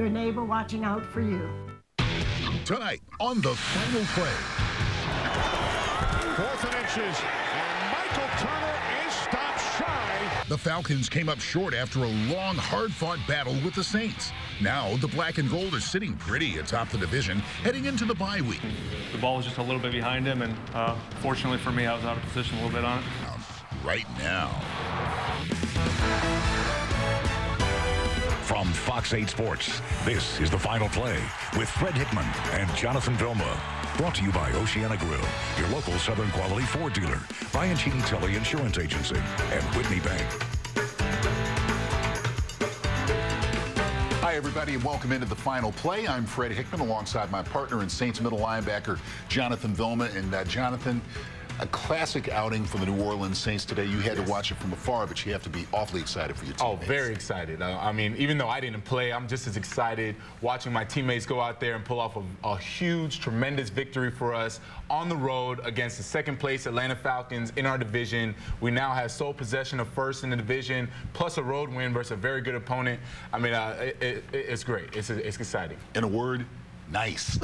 Your neighbor watching out for you. Tonight on the Final Play. 4th and inches, and Michael Turner is stopped shy. The Falcons came up short after a long, hard-fought battle with the Saints. Now, the black and gold is sitting pretty atop the division, heading into the bye week. The ball was just a little bit behind him, and fortunately for me, I was out of position a little bit on it. Right now. From Fox 8 Sports, this is the Final Play with Fred Hickman and Jonathan Vilma. Brought to you by Oceana Grill, your local Southern quality Ford dealer, Bianchini Tully Insurance Agency, and Whitney Bank. Hi, everybody, and welcome into the Final Play. I'm Fred Hickman alongside my partner and Saints middle linebacker, Jonathan Vilma. And Jonathan, a classic outing for the New Orleans Saints today. You had to watch it from afar, but you have to be awfully excited for your teammates. Oh, very excited. I mean, even though I didn't play, I'm just as excited watching my teammates go out there and pull off a huge, tremendous victory for us on the road against the second-place Atlanta Falcons in our division. We now have sole possession of first in the division, plus a road win versus a very good opponent. I mean, it's great. It's exciting. In a word, nice.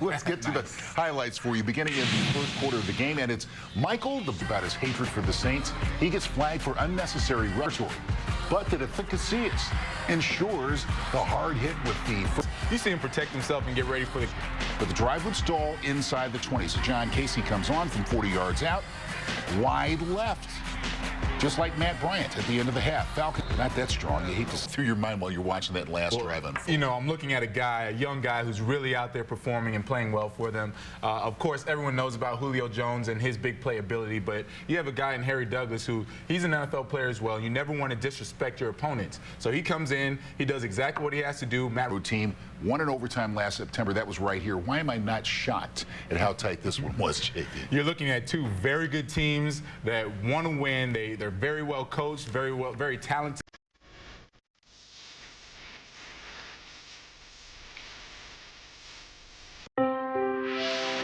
Let's get to the highlights for you. Beginning in the first quarter of the game, and it's Michael about his hatred for the Saints. He gets flagged for unnecessary rhetoric, but the Deficasius ensures the hard hit with the first. You see him protect himself and get ready for the... But the drive would stall inside the 20. So John Casey comes on from 40 yards out, wide left. Just like Matt Bryant at the end of the half. Falcon, not that strong. You hate to through your mind while you're watching that last drive unfold. You know, I'm looking at a young guy who's really out there performing and playing well for them. Of course, everyone knows about Julio Jones and his big play ability, but you have a guy in Harry Douglas who, he's an NFL player as well. You never want to disrespect your opponents. So he comes in, he does exactly what he has to do. Team won in overtime last September. That was right here. Why am I not shocked at how tight this one was, JP? You're looking at two very good teams that want to win. They're very well coached, very talented.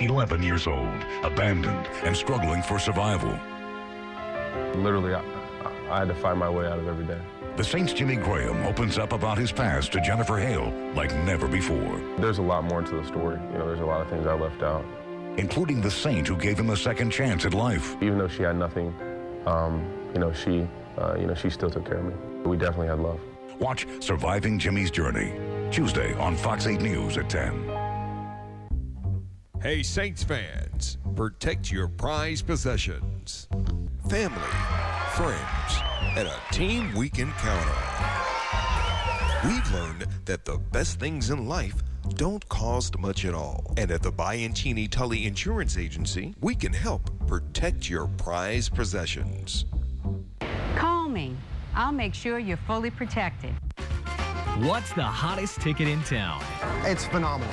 11 years old, abandoned, and struggling for survival. Literally, I had to find my way out of every day. The Saints' Jimmy Graham opens up about his past to Jennifer Hale like never before. There's a lot more to the story. You know, there's a lot of things I left out. Including the Saint who gave him a second chance at life. Even though she had nothing, she still took care of me. We definitely had love. Watch Surviving Jimmy's Journey, Tuesday on Fox 8 News at 10. Hey, Saints fans, protect your prized possessions. Family, friends, and a team we can count on. We've learned that the best things in life don't cost much at all. And at the Bianchini Tully Insurance Agency, we can help protect your prized possessions. Call me. I'll make sure you're fully protected. What's the hottest ticket in town? It's phenomenal.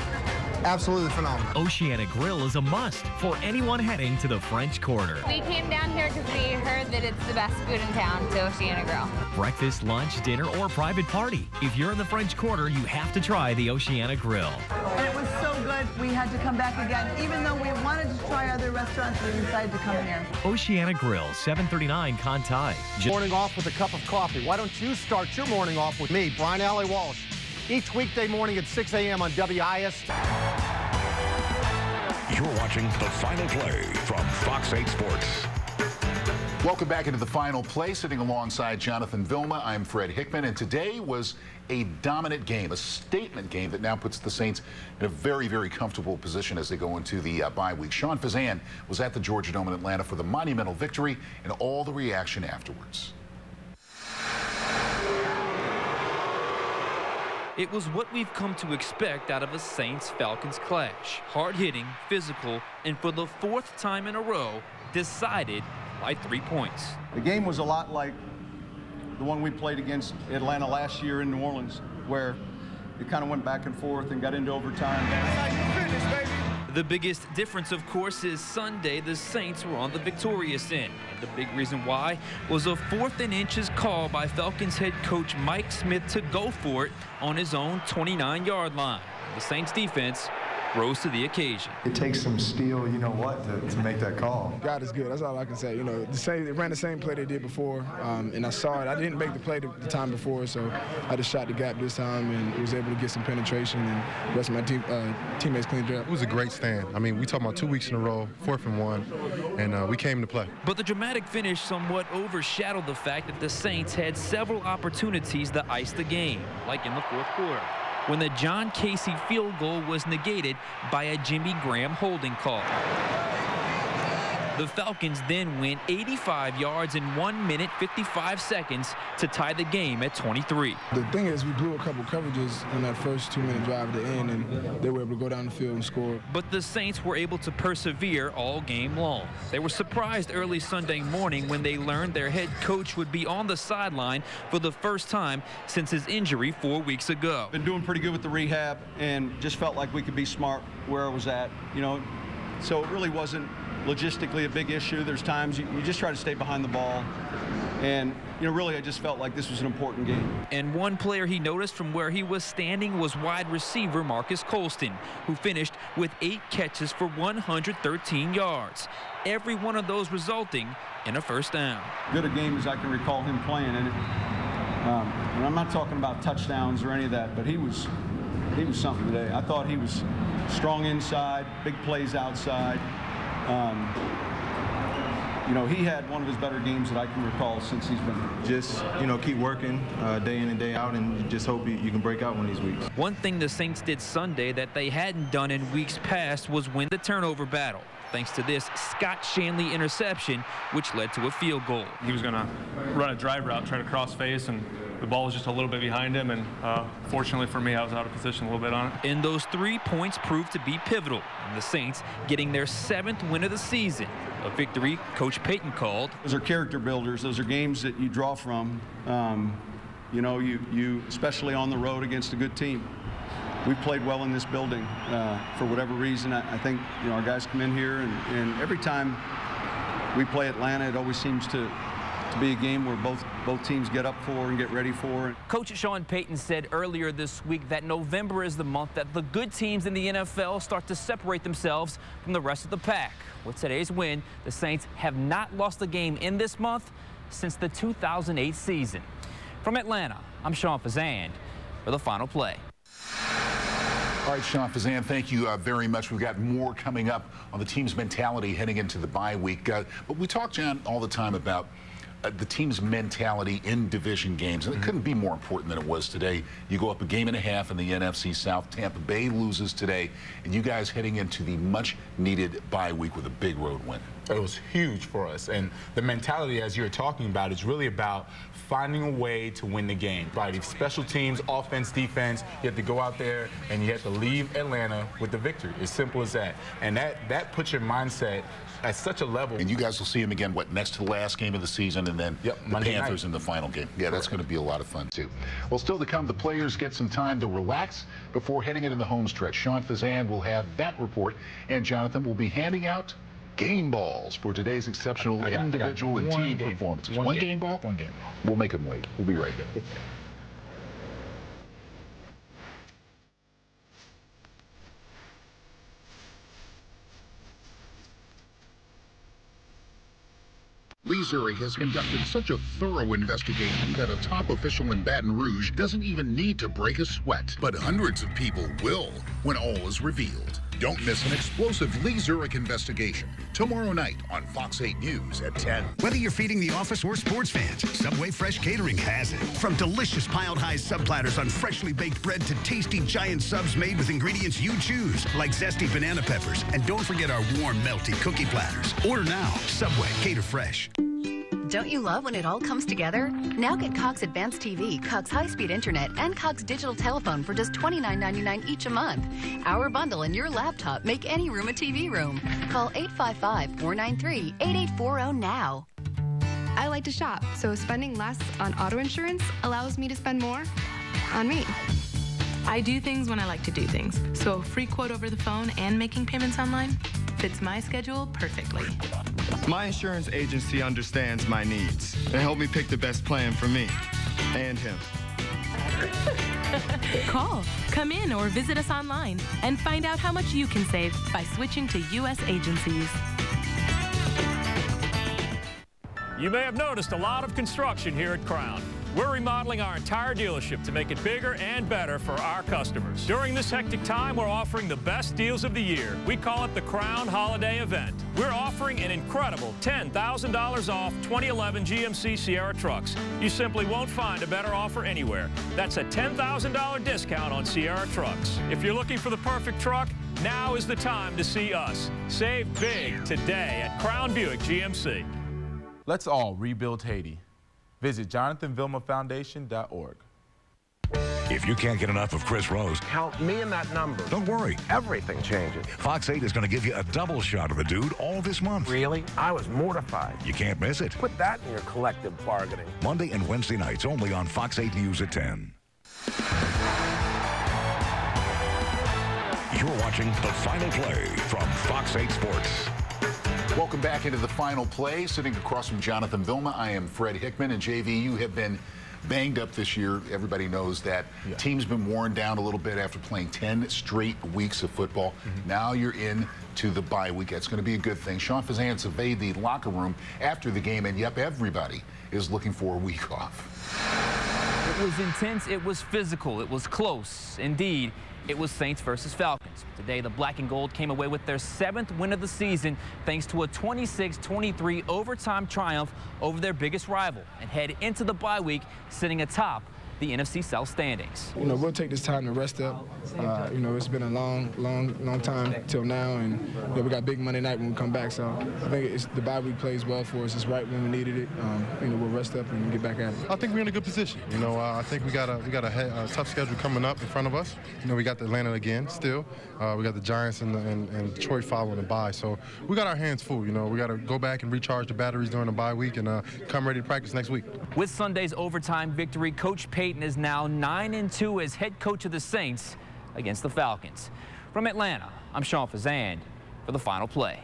Absolutely phenomenal. Oceana Grill is a must for anyone heading to the French Quarter. We came down here because we heard that it's the best food in town, to Oceana Grill. Breakfast, lunch, dinner, or private party. If you're in the French Quarter, you have to try the Oceana Grill. And it was so good, we had to come back again. Even though we wanted to try other restaurants, we decided to come here. Oceana Grill, 739 Conti. Morning off with a cup of coffee. Why don't you start your morning off with me, Brian Alley Walsh, each weekday morning at 6 a.m. on WIS. You're watching the Final Play from Fox 8 Sports. Welcome back into the Final Play. Sitting alongside Jonathan Vilma, I'm Fred Hickman, and today was a dominant game, a statement game that now puts the Saints in a very, very comfortable position as they go into the bye week. Sean Fazan was at the Georgia Dome in Atlanta for the monumental victory and all the reaction afterwards. It was what we've come to expect out of a Saints-Falcons clash. Hard-hitting, physical, and for the fourth time in a row, decided by 3 points. The game was a lot like the one we played against Atlanta last year in New Orleans, where it kind of went back and forth and got into overtime. That's how you finish, baby. The biggest difference, of course, is Sunday the Saints were on the victorious end. And the big reason why was a 4th and inches call by Falcons head coach Mike Smith to go for it on his own 29-yard line. The Saints defense rose to the occasion. It takes some steel, you know what, to make that call. God is good. That's all I can say. You know, they ran the same play they did before, and I saw it. I didn't make the play the time before, so I just shot the gap this time and was able to get some penetration, and the rest of my teammates cleaned it up. It was a great stand. I mean, we talking about 2 weeks in a row, 4th and 1, and we came to play. But the dramatic finish somewhat overshadowed the fact that the Saints had several opportunities to ice the game, like in the 4th quarter, when the John Casey field goal was negated by a Jimmy Graham holding call. The Falcons then went 85 yards in 1 minute 55 seconds to tie the game at 23. The thing is, we blew a couple coverages on that first 2-minute drive at the end, and they were able to go down the field and score. But the Saints were able to persevere all game long. They were surprised early Sunday morning when they learned their head coach would be on the sideline for the first time since his injury 4 weeks ago. Been doing pretty good with the rehab, and just felt like we could be smart where I was at, you know. So it really wasn't logistically a big issue. There's times you just try to stay behind the ball. And, you know, really I just felt like this was an important game. And one player he noticed from where he was standing was wide receiver Marcus Colston, who finished with 8 catches for 113 yards. Every one of those resulting in a first down. Good a game as I can recall him playing. And I'm not talking about touchdowns or any of that, but he was something today. I thought he was strong inside, big plays outside. You know, he had one of his better games that I can recall since he's been here. Just, you know, keep working day in and day out, and you just hope you can break out one of these weeks. One thing the Saints did Sunday that they hadn't done in weeks past was win the turnover battle, thanks to this Scott Shanley interception, which led to a field goal. He was going to run a drive route, try to cross face, and the ball was just a little bit behind him, and fortunately for me, I was out of position a little bit on it. And those 3 points proved to be pivotal, and the Saints getting their 7th win of the season, a victory Coach Payton called. Those are character builders. Those are games that you draw from. You know, you especially on the road against a good team. We've played well in this building for whatever reason. I think, you know, our guys come in here, and every time we play Atlanta, it always seems to be a game where both teams get up for and get ready for. Coach Sean Payton said earlier this week that November is the month that the good teams in the NFL start to separate themselves from the rest of the pack. With today's win, the Saints have not lost a game in this month since the 2008 season. From Atlanta, I'm Sean Fazan for the Final Play. All right, Sean Fazan, thank you very much. We've got more coming up on the team's mentality heading into the bye week. But we talk, John, all the time about the team's mentality in division games, and it couldn't be more important than it was today. You go up a game and a half in the NFC South. Tampa Bay loses today, and you guys heading into the much-needed bye week with a big road win. It was huge for us, and the mentality, as you're talking about, is really about finding a way to win the game. Right, special teams, offense, defense, you have to go out there and you have to leave Atlanta with the victory. As simple as that. And that puts your mindset at such a level. And you guys will see him again, what, next to the last game of the season, and then the Panthers in the final game. Yeah, that's going to be a lot of fun, too. Well, still to come, the players get some time to relax before heading into the home stretch. Sean Fazan will have that report, and Jonathan will be handing out game balls for today's exceptional individual and team performances. One game ball? One game ball. We'll make them wait. We'll be right back. Lee Zurich has conducted such a thorough investigation that a top official in Baton Rouge doesn't even need to break a sweat. But hundreds of people will when all is revealed. Don't miss an explosive Lee Zurich investigation tomorrow night on Fox 8 News at 10. Whether you're feeding the office or sports fans, Subway Fresh Catering has it. From delicious piled high sub platters on freshly baked bread to tasty giant subs made with ingredients you choose, like zesty banana peppers. And don't forget our warm, melty cookie platters. Order now. Subway, cater fresh. Don't you love when it all comes together? Now get Cox Advanced TV, Cox High-Speed Internet, and Cox Digital Telephone for just $29.99 each a month. Our bundle and your laptop make any room a TV room. Call 855-493-8840 now. I like to shop, so spending less on auto insurance allows me to spend more on me. I do things when I like to do things, so a free quote over the phone and making payments online fits my schedule perfectly. My insurance agency understands my needs and help me pick the best plan for me and him. Call, come in, or visit us online and find out how much you can save by switching to U.S. agencies. You may have noticed a lot of construction here at Crown. We're remodeling our entire dealership to make it bigger and better for our customers. During this hectic time, we're offering the best deals of the year. We call it the Crown Holiday Event. We're offering an incredible $10,000 off 2011 GMC Sierra trucks. You simply won't find a better offer anywhere. That's a $10,000 discount on Sierra trucks. If you're looking for the perfect truck, now is the time to see us. Save big today at Crown Buick GMC. Let's all rebuild Haiti. Visit JonathanVilmaFoundation.org. If you can't get enough of Chris Rose, count me in that number. Don't worry. Everything changes. Fox 8 is going to give you a double shot of the dude all this month. Really? I was mortified. You can't miss it. Put that in your collective bargaining. Monday and Wednesday nights only on Fox 8 News at 10. You're watching The Final Play from Fox 8 Sports. Welcome back into The Final Play. Sitting across from Jonathan Vilma, I am Fred Hickman. And JV, you have been banged up this year. Everybody knows that. Yeah. Team's been worn down a little bit after playing 10 straight weeks of football. Now you're in to the bye week. It's going to be a good thing. Sean Fazan surveyed the locker room after the game, and yep, everybody is looking for a week off. It was intense. It was physical. It was close. Indeed, it was Saints versus Falcons. Today, the black and gold came away with their 7th win of the season thanks to a 26-23 overtime triumph over their biggest rival and head into the bye week sitting atop the NFC South standings. You know, we'll take this time to rest up. You know, it's been a long time till now, and you know, we got big Monday night when we come back. So I think the bye week plays well for us. It's right when we needed it. You know, we'll rest up and get back at it. I think we're in a good position. You know, I think we got a tough schedule coming up in front of us. You know, we got Atlanta again still. We got the Giants and Detroit following the bye. So we got our hands full. You know, we got to go back and recharge the batteries during the bye week and come ready to practice next week. With Sunday's overtime victory, Coach Payton is now 9-2 as head coach of the Saints against the Falcons. From Atlanta, I'm Sean Fazan for The Final Play.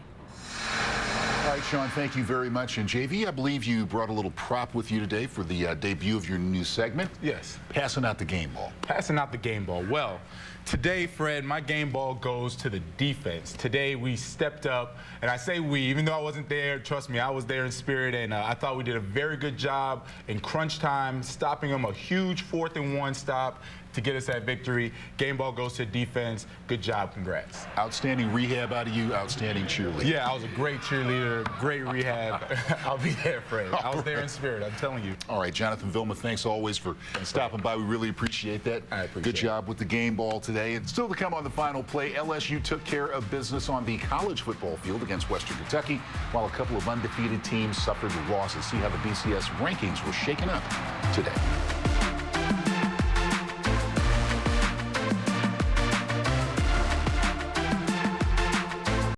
All right, Sean, thank you very much. And JV, I believe you brought a little prop with you today for the debut of your new segment. Yes. Passing out the game ball. Passing out the game ball. Well, today, Fred, my game ball goes to the defense. Today, we stepped up, and I say we, even though I wasn't there, trust me, I was there in spirit, and I thought we did a very good job in crunch time, stopping them, a huge 4th and 1 stop to get us that victory. Game ball goes to defense. Good job. Congrats. Outstanding rehab out of you. Outstanding cheerleader. Yeah, I was a great cheerleader, great rehab. I'll be there, Fred. I was there in spirit, I'm telling you. All right, Jonathan Vilma, thanks always for stopping by. We really appreciate that. I appreciate Good job with the game ball today. And still to come on The Final Play, LSU took care of business on the college football field against Western Kentucky, while a couple of undefeated teams suffered losses. See how the BCS rankings were shaken up today.